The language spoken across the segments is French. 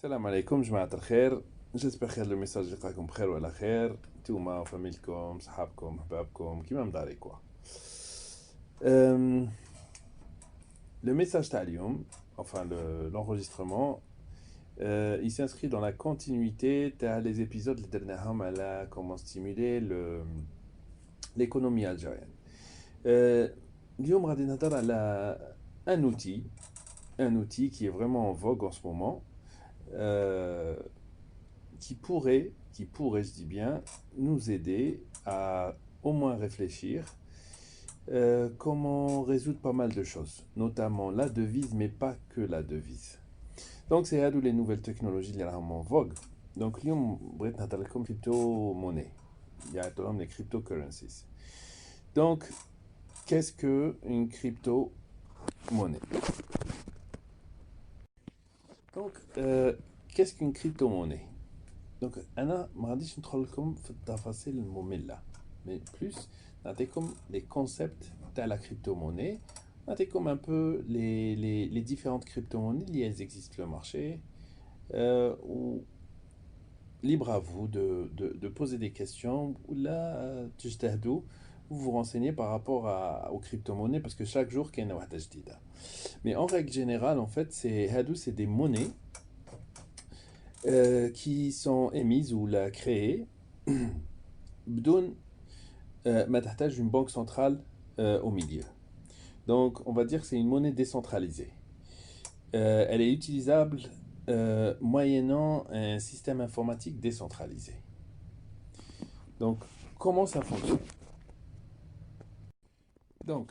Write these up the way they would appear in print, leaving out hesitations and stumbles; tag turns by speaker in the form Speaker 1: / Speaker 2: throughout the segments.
Speaker 1: السلام عليكم جماعة الخير. جيسبر خير لو ميساج يلقاكم بخير وعلى خير نتوما وفاميلكم صحابكم احبابكم كيما مداري كوا. Le message تاع اليوم, enfin l'enregistrement, il s'inscrit dans la continuité des épisodes اللي درناهم على comment stimuler l'économie algérienne. اليوم غادي نهضر على un outil qui est vraiment en vogue en ce moment, euh, je dis bien, nous aider à au moins réfléchir comment résoudre pas mal de choses, notamment la devise, mais pas que la devise. Donc c'est là où les nouvelles technologies qui sont en vogue. Donc nous, on va parler de crypto-monnaie. Il y a les cryptocurrencies. Donc, qu'est-ce qu'une crypto-monnaie? Donc, qu'est-ce qu'une crypto-monnaie? Donc, أنا ما غاديش ندخل لكم في التفاصيل المملة, mais plus نعطيكم les concepts de la crypto-monnaie, نعطيكم un peu les différentes crypto-monnaies qui existent sur le marché, ou libre à vous de poser des questions ou là vous vous renseignez par rapport aux crypto-monnaies parce que chaque jour il y a une nouvelle جديدة. Mais en règle générale, en fait, c'est des monnaies qui sont émises ou créées بدون ما تحتاج une banque centrale au milieu. Donc, on va dire que c'est une monnaie décentralisée. Elle est utilisable moyennant un système informatique décentralisé. Donc, comment ça fonctionne? Donc,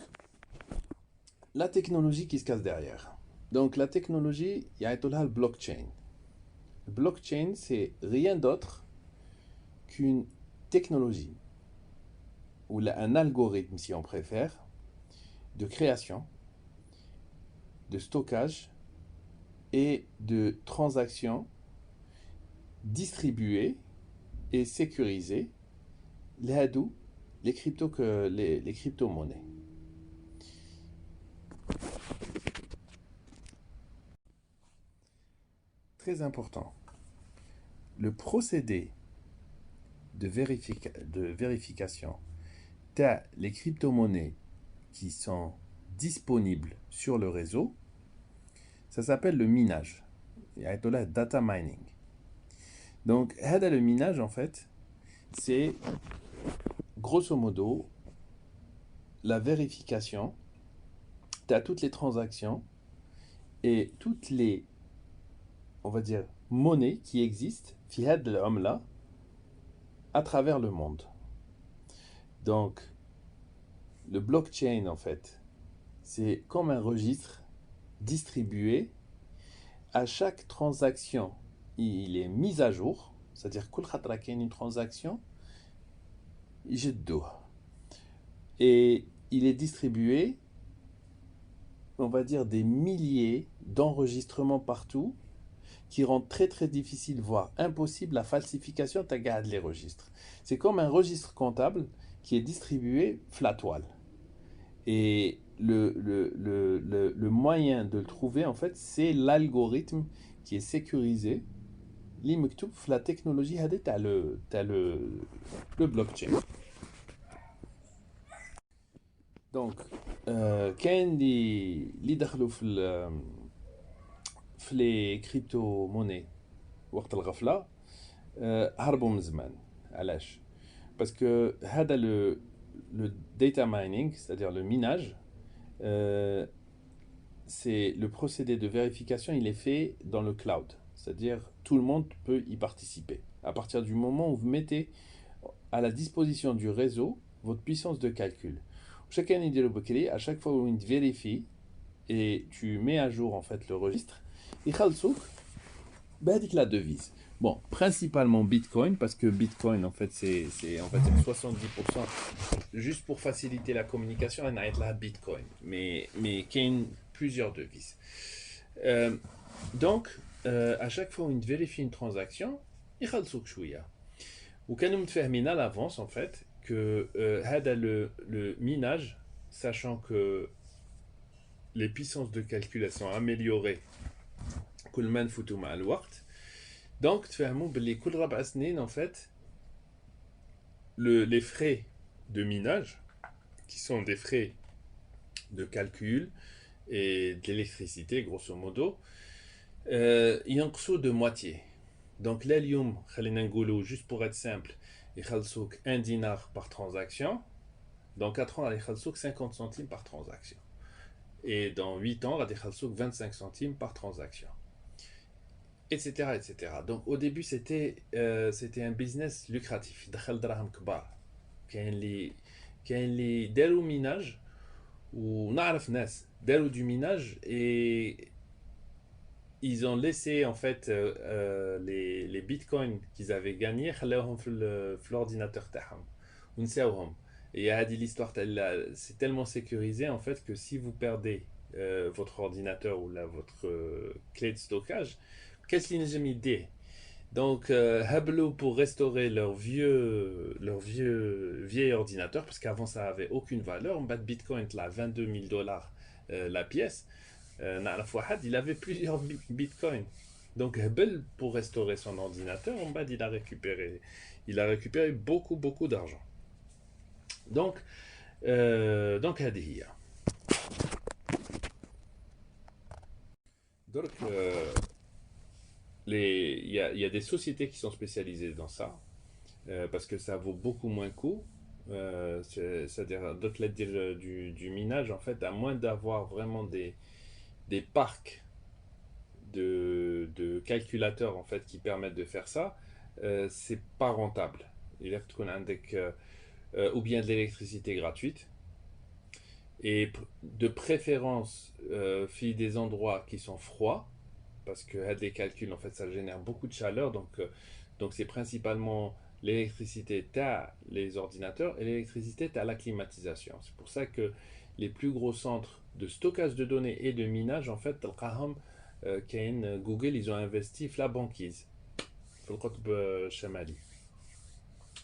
Speaker 1: la technologie qui se cache derrière. Donc, la technologie, il y a le blockchain. Le blockchain, c'est rien d'autre qu'une technologie ou un algorithme, si on préfère, de création, de stockage et de transactions distribuées et sécurisées, les crypto-monnaies. Très important. Le procédé de vérification des crypto-monnaies qui sont disponibles sur le réseau, ça s'appelle le minage. Il y a le data mining. Donc, le minage, en fait, c'est grosso modo la vérification de toutes les transactions et toutes les, on va dire, monnaies qui existent à travers le monde. Donc, le blockchain, en fait, c'est comme un registre distribué. À chaque transaction, il est mis à jour, c'est-à-dire qu'il y a une transaction, et il est distribué, on va dire, des milliers d'enregistrements partout qui rendent très très difficile, voire impossible, la falsification de les registres. C'est comme un registre comptable qui est distribué flat toile. Et le moyen de le trouver, en fait, c'est l'algorithme qui est sécurisé. La technologie, tu le blockchain. Donc, كاين اللي دخلوا في les crypto-monnaies وقت الغفلة, هربوا من زمان. علاش؟ parce que هذا le data mining, c'est-à-dire le minage, c'est le procédé de vérification, il est fait dans le cloud, c'est-à-dire tout le monde peut y participer. À partir du moment où vous mettez à la disposition du réseau votre puissance de calcul. Chacun dit le bokeh, à chaque fois où il vérifie et tu mets à jour en fait le registre, il khalsouk b'hadik la devise. Bon, principalement Bitcoin, parce que Bitcoin, en fait, c'est on va dire 70%, juste pour faciliter la communication, on a là Bitcoin, mais qu'il y a plusieurs devises. Donc, à chaque fois où on vérifie une transaction, il y a chouïa. Ou quand nous fait à l'avance, en fait, que le minage, sachant que les puissances de calcul elles sont améliorées, كل ما نفوتوا مع الوقت, Donc, تفهموا باللي كل 4 سنين en fait les frais de minage qui sont des frais de calcul et de l'électricité grosso modo ينقصوا de moitié. Donc là اليوم خلينا نقولوا juste pour être simple يخلصوك 1 dinar par transaction. Dans 4 ans, il y 50 centimes par transaction. Et dans 8 ans, il y 25 centimes par transaction. Etc. etc. Donc au début, c'était un business lucratif. دخل دراهم كبار. كاين اللي داروا minage ونعرف ناس داروا du minage et ils ont laissé en fait les bitcoins qu'ils avaient gagnés خلاوهم في l'ordinateur تاعهم ونساوهم. Et a dit l'histoire, c'est tellement sécurisé en fait que si vous perdez votre ordinateur ou votre clé de stockage, qu'est-ce qu'ils nous ont mis? Donc, Hablo pour restaurer leur vieil ordinateur, parce qu'avant ça avait aucune valeur, on bat Bitcoin là 22 000 dollars la pièce. Il avait plusieurs bitcoins. Donc, Hubble, pour restaurer son ordinateur, on bat, il a récupéré beaucoup, beaucoup d'argent. Donc, هذه هي. Donc, il y a des sociétés qui sont spécialisées dans ça, parce que ça vaut beaucoup moins coût. C'est-à-dire, du minage, en fait, à moins d'avoir vraiment des parcs de calculateurs en fait, qui permettent de faire ça, c'est pas rentable. Il faut avec ou bien de l'électricité gratuite, et de préférence des endroits qui sont froids, parce que les calculs en fait ça génère beaucoup de chaleur, donc c'est principalement l'électricité à les ordinateurs et l'électricité à la climatisation. C'est pour ça que les plus gros centres de stockage de données et de minage en fait Google ils ont investi في la banquise في القطب الشمالي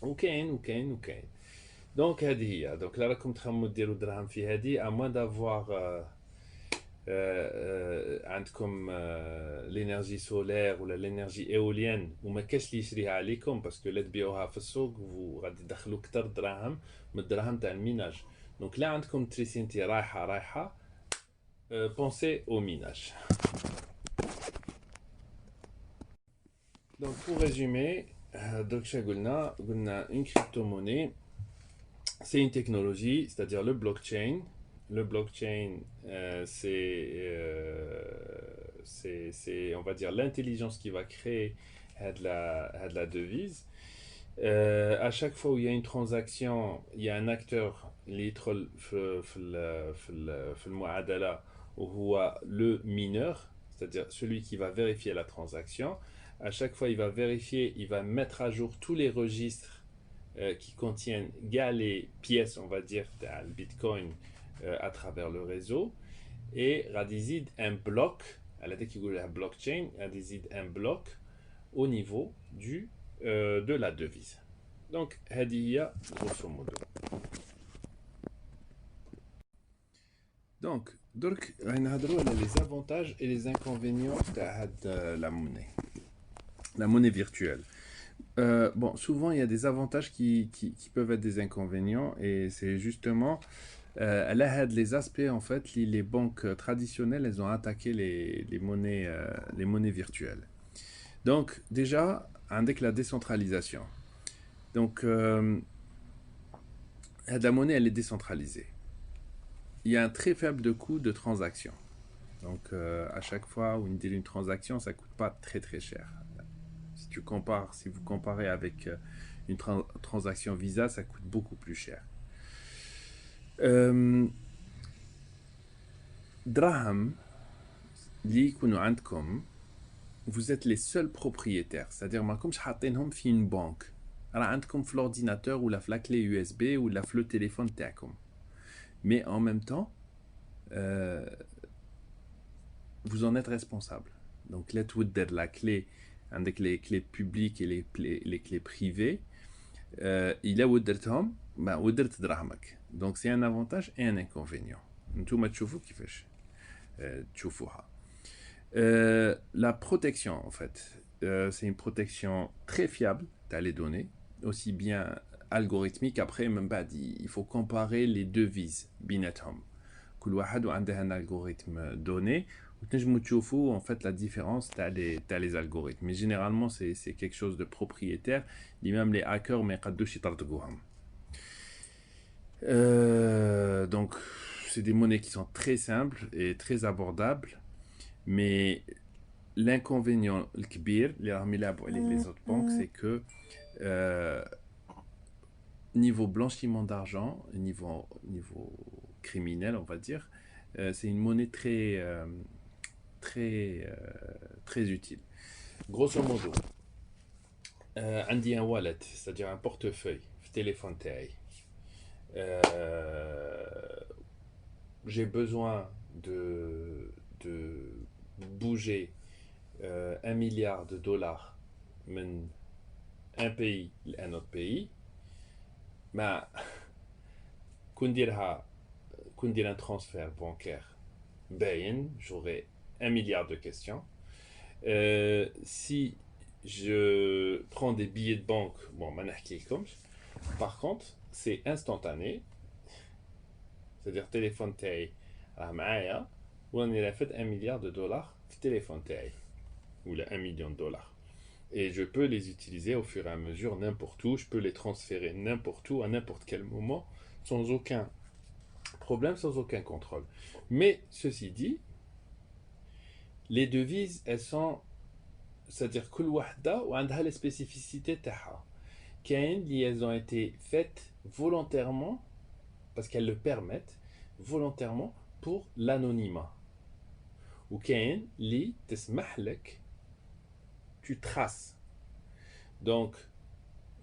Speaker 1: وكاين. Donc هذه هي. Donc là راكم تخمموا ديروا دراهم في هذه à moins d'avoir عندكم l'énergie solaire ولا l'énergie éolienne وما كاش اللي يشريها عليكم باسكو لا تبيعوها في السوق وغادي تدخلوا كثر دراهم من الدراهم تاع الميناج. دونك لا عندكم تريسينتي رايحه pensez au minage. Donc pour résumer, donc قلنا une crypto-monnaie c'est une technologie, c'est-à-dire le blockchain. Le blockchain, c'est, on va dire, l'intelligence qui va créer de la devise. À chaque fois où il y a une transaction, il y a un acteur اللي يدخل في المعادلة وهو le mineur, c'est-à-dire celui qui va vérifier la transaction. À chaque fois, il va vérifier, il va mettre à jour tous les registres qui contiennent les pièces, on va dire, le Bitcoin à travers le réseau. Et radizid un bloc, à la blockchain, radizid un bloc au niveau de la devise. Donc, hadiya, grosso modo. Donc, on a les avantages et les inconvénients de la monnaie virtuelle. Bon, souvent il y a des avantages qui peuvent être des inconvénients, et c'est justement elle a les aspects en fait les banques traditionnelles elles ont attaqué les monnaies virtuelles. Donc déjà avec la décentralisation. Donc la monnaie elle est décentralisée. Il y a un très faible coût de transaction. Donc à chaque fois où une transaction ça coûte pas très très cher. Si vous comparez avec une transaction Visa, ça coûte beaucoup plus cher. Draham, vous êtes les seuls propriétaires. C'est-à-dire, comme je حاطينهم في une banque. Alors, عندكم في l'ordinateur ou la clé USB ou le téléphone تاعكم. Mais en même temps, vous en êtes responsable. Donc, là, vous avez la clé avec les clés publiques et les clés privées. Il a ودرتهم ودرت دراهمك. Donc c'est un avantage et un inconvénient. نتوما تشوفوا كيفاش تشوفوها. La protection en fait. c'est une protection très fiable dans les données, aussi bien algorithmique. Après, même pas dit, il faut comparer les devises بيناتهم. كل واحد وعنده un algorithme donné. وتنجموا تشوفوا en fait la différence t'as les algorithmes. Mais généralement, c'est quelque chose de propriétaire. Même les hackers ما يقدوش يطردقوهم. Donc, c'est des monnaies qui sont très simples et très abordables. Mais l'inconvénient le kbir, les autres banques, c'est que niveau blanchiment d'argent, niveau criminel, on va dire, c'est une monnaie très utile. Grosso modo, un wallet, c'est-à-dire un portefeuille, téléphone taille. J'ai besoin de bouger 1 milliard de dollars d'un pays à un autre pays. Mais qu'on dira un transfert bancaire, j'aurai 1 milliard de questions. Si je prends des billets de banque, bon, par contre, c'est instantané. C'est-à-dire téléphone taille à Maya, où on a fait 1 milliard de dollars de téléphone taille, ou 1 million de dollars. Et je peux les utiliser au fur et à mesure n'importe où, je peux les transférer n'importe où, à n'importe quel moment, sans aucun problème, sans aucun contrôle. Mais ceci dit, les devises, elles sont, c'est-à-dire que l'ouahda ou عندها les spécificités تاعها. Elles ont été faites volontairement, parce qu'elles le permettent, volontairement pour l'anonymat. Ou كاين li تسمح لك tu traces. Donc,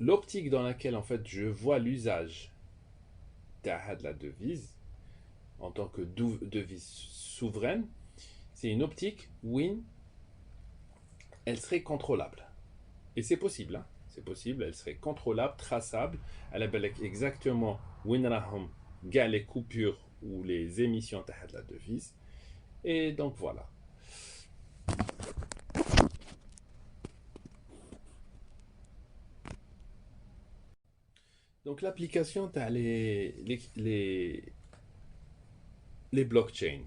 Speaker 1: l'optique dans laquelle en fait je vois l'usage de la devise en tant que devise souveraine, c'est une optique où elle serait contrôlable. Et c'est possible, hein? C'est possible, elle serait contrôlable, traçable, elle a exactement où les coupures ou les émissions de la devise. Et donc voilà. Donc l'application, tu as les blockchains.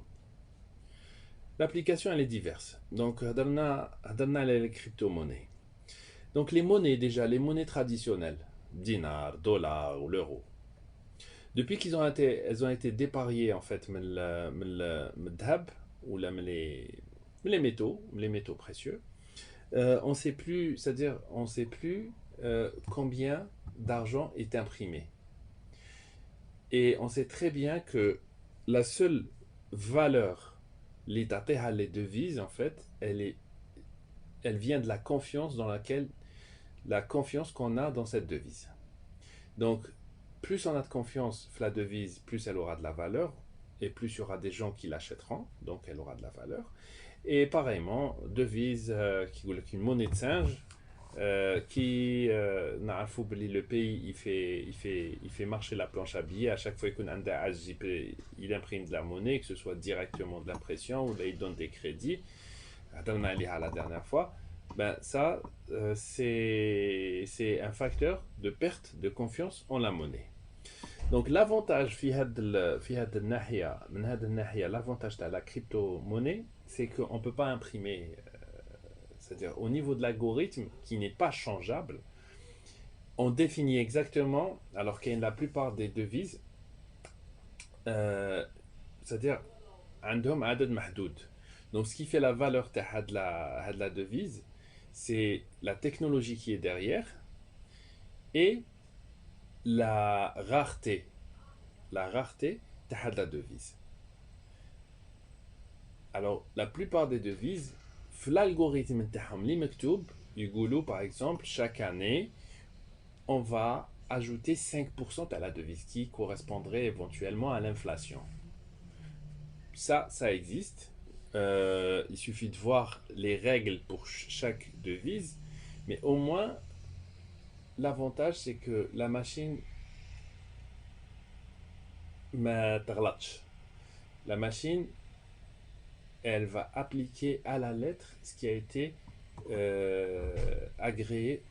Speaker 1: L'application, elle est diverse. Donc, on a les crypto-monnaies. Donc, les monnaies, déjà, les monnaies traditionnelles, dinar, dollar ou l'euro, depuis elles ont été dépariées, en fait, le dhab, ou les métaux précieux, on ne sait plus, c'est-à-dire, on ne sait plus combien d'argent est imprimé. Et on sait très bien que la seule valeur, les devises, en fait, elle vient de la confiance la confiance qu'on a dans cette devise. Donc, plus on a de confiance dans la devise, plus elle aura de la valeur, et plus il y aura des gens qui l'achèteront, donc elle aura de la valeur. Et pareillement, devise qui est une monnaie de singe, le pays il fait marcher la planche à billets à chaque fois qu'on a un il imprime de la monnaie, que ce soit directement de l'impression ou là il donne des crédits. La dernière fois, ben ça c'est un facteur de perte de confiance en la monnaie. Donc l'avantage l'avantage de la crypto-monnaie, c'est qu'on ne peut pas imprimer, c'est-à-dire au niveau de l'algorithme qui n'est pas changeable, on définit exactement, alors qu'il y a la plupart des devises, c'est-à-dire عندهم عدد محدود. Donc ce qui fait la valeur de la devise, c'est la technologie qui est derrière et la rareté de la devise. Alors la plupart des devises, l'algorithme li mektoub, يقولوا par exemple chaque année on va ajouter 5% à la devise qui correspondrait éventuellement à l'inflation. Ça existe. Il suffit de voir les règles pour chaque devise, mais au moins l'avantage c'est que la machine la machine elle va appliquer à la lettre ce qui a été agréé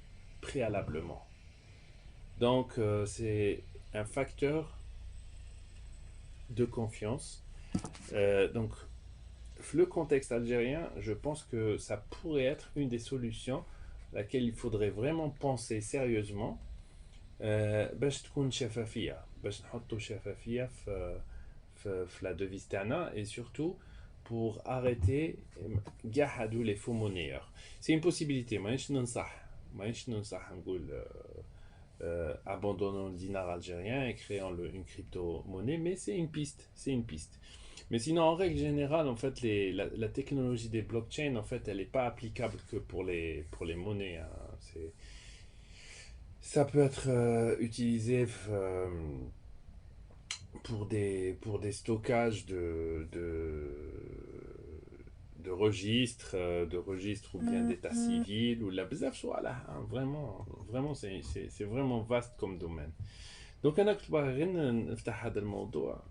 Speaker 1: préalablement. Donc, c'est un facteur de confiance. Donc, le contexte algérien, je pense que ça pourrait être une des solutions laquelle il faudrait vraiment penser sérieusement باش تكون شفافية باش نحطوا شفافية في la devise تاعنا et surtout pour arrêter كاع هادو les faux monnayeurs. C'est une possibilité مانيش ننصح نقول abandonnons le dinar algérien et créons une crypto-monnaie, mais c'est une piste. Mais sinon, en règle générale, en fait, la technologie des blockchains, en fait, elle n'est pas applicable que pour les monnaies, hein. Ça peut être utilisé pour des stockages de registres ou bien d'état civil ou la bzaf voilà, hein, vraiment c'est vraiment vaste comme domaine. Donc انا كنت باغي غير نفتح هذا الموضوع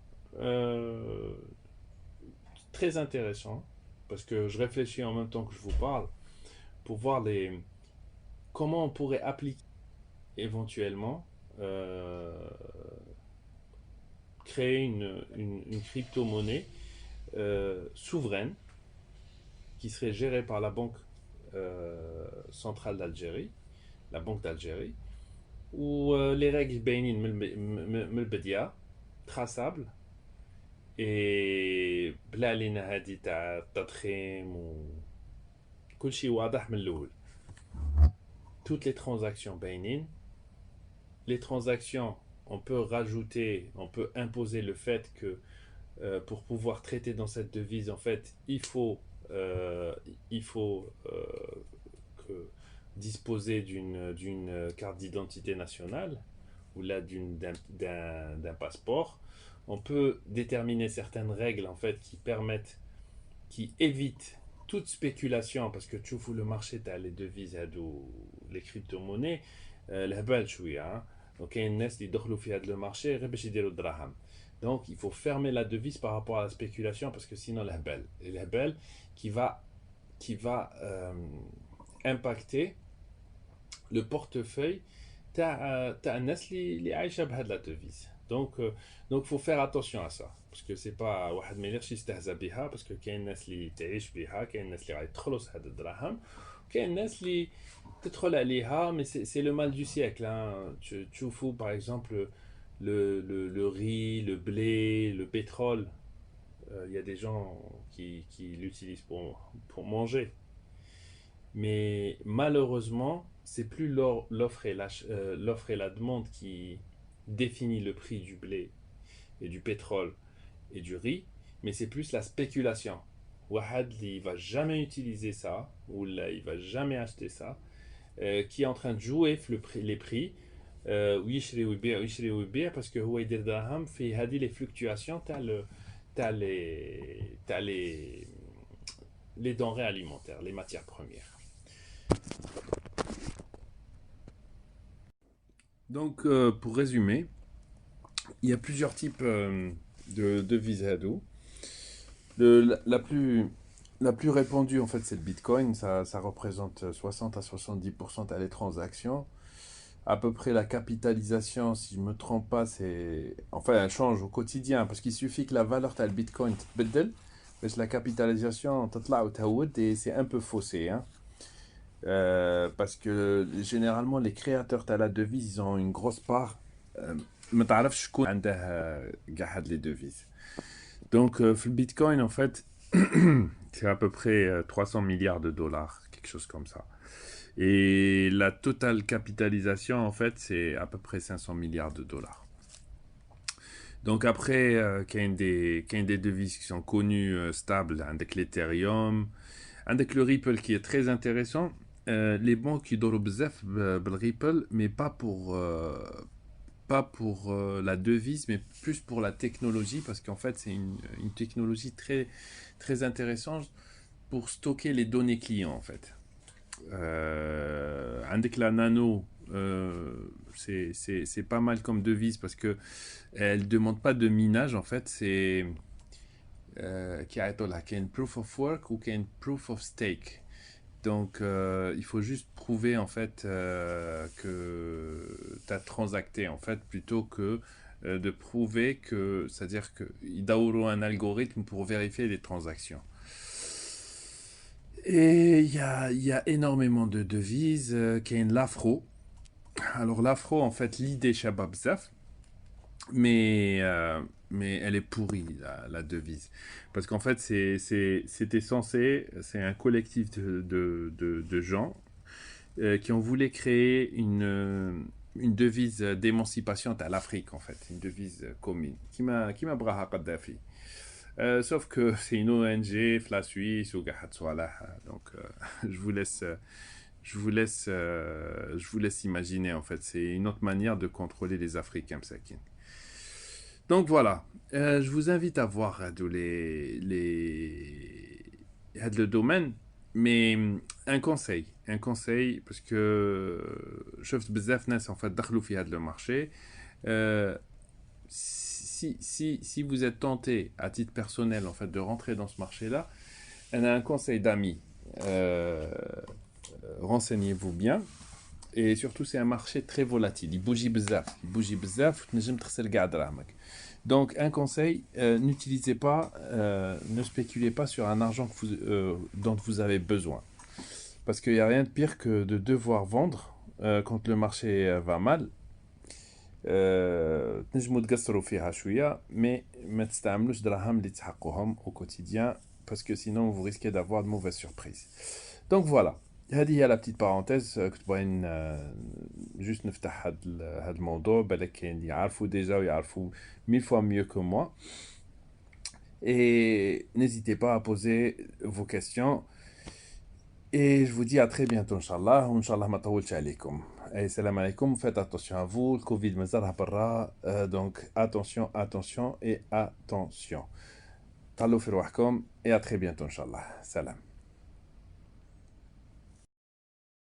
Speaker 1: très intéressant parce que je réfléchis en même temps que je vous parle pour voir comment on pourrait appliquer éventuellement créer une crypto-monnaie souveraine qui serait gérée par la Banque centrale d'Algérie, la Banque d'Algérie, où les règles bénines melbedia, traçables, et بلا لينا هادي تاع التضخيم و كل شيء واضح من الأول. Toutes les transactions bénines, les transactions, on peut rajouter, on peut imposer le fait que pour pouvoir traiter dans cette devise, en fait, il faut disposer d'une carte d'identité nationale ou là d'un passeport. On peut déterminer certaines règles en fait qui évitent toute spéculation parce que tu vois le marché t'as les devises les crypto-monnaies الهبال شويه donc il y a une qui دخلوا في هذا le marché غير باش يديروا الدراهم. Donc il faut fermer la devise par rapport à la spéculation parce que sinon l'hebel qui va impacter le portefeuille تاع الناس اللي عايشه بهذه la devise. Donc faut faire attention à ça parce que c'est pas واحد ما يقدرش يستهزأ بها parce que كاين الناس اللي تعيش بها كاين الناس اللي غادي تخلص هاد الدراهم كاين الناس اللي تدخل عليها mais c'est le mal du siècle hein. Tu fous par exemple le riz, le blé, le pétrole. Il y a des gens qui l'utilisent pour manger. Mais malheureusement, c'est plus l'offre et la demande qui définit le prix du blé et du pétrole et du riz, mais c'est plus la spéculation. Wahad, il va jamais utiliser ça, ou là, il va jamais acheter ça, qui est en train de jouer les prix. ويشري ويبيع ويشري ويبيع باسكو هو يدير دراهم في هذه لي فلكتواسيون تاع les denrées alimentaires, les matières premières. Donc pour résumer, il y a plusieurs types de devises hadou. La plus répandue en fait c'est le Bitcoin, ça représente 60 à 70% des transactions. À peu près la capitalisation, si je ne me trompe pas, c'est... Enfin, elle change au quotidien, parce qu'il suffit que la valeur de Bitcoin تتبدل, mais la capitalisation تطلع وتهود, et c'est un peu faussé, hein. Parce que généralement, les créateurs de la devise, ils ont une grosse part. ما تعرفش شكون عنده كاع هاد les devises. Donc, le Bitcoin, en fait, c'est à peu près 300 milliards de dollars, quelque chose comme ça. Et la totale capitalisation, en fait, c'est à peu près 500 milliards de dollars. Donc après, il y a des devises qui sont connues, stables, avec l'Ethereum, avec le Ripple qui est très intéressant. Les banques qui donnent bzaf le Ripple, mais pas pour la devise, mais plus pour la technologie, parce qu'en fait, c'est une technologie très, très intéressante pour stocker les données clients, en fait. Avec la nano, c'est pas mal comme devise parce que elle demande pas de minage en fait, c'est qui a une proof of work ou qui a une proof of stake. Donc, il faut juste prouver en fait que tu as transacté en fait, plutôt que de prouver que, c'est-à-dire qu'il doit un algorithme pour vérifier les transactions. Et il y a énormément de devises, qui est l'afro. Alors l'afro, en fait, l'idée Shabab Zaf, mais, mais elle est pourrie, la devise. Parce qu'en fait, c'était censé, c'est un collectif de gens qui ont voulu créer une devise d'émancipation à l'Afrique, en fait, une devise commune, qui m'a braha Kadhafi. Sauf que c'est une ONG, la Suisse ou Gahatsuala, donc je vous laisse, je vous laisse imaginer en fait. C'est une autre manière de contrôler les Africains, Msakin. Donc voilà, je vous invite à voir le domaine, mais un conseil, parce que شفت بزاف ناس en fait دخلوا في هذا le marché. Euh, si vous êtes tenté à titre personnel en fait de rentrer dans ce marché-là, on a un conseil d'amis. Renseignez-vous bien. Et surtout, c'est un marché très volatile. Il bouge bzaf. Il bouge bzaf. Donc, un conseil, n'utilisez pas, ne spéculez pas sur un argent dont vous avez besoin. Parce qu'il n'y a rien de pire que de devoir vendre quand le marché va mal. تنجموا تقصروا فيها شوية mais ما تستعملوش دراهم اللي تحقوهم au quotidien parce que sinon vous risquez d'avoir de mauvaises surprises. Donc voilà, هذه هي la petite parenthèse. كنت باغي juste نفتح هذا الموضوع. بالك كاين اللي يعرفوا déjà ويعرفوا 1000 fois mieux que moi. Et n'hésitez pas à poser vos questions. Et je vous dis à très bientôt, Inch'Allah. Inch'Allah, ma tawulch alaykoum. Et salam alaikum. Faites attention à vous. Le Covid me zarra. Donc, attention, attention et attention. Talou fi rwahkoum. Et à très bientôt, Inch'Allah. Salam.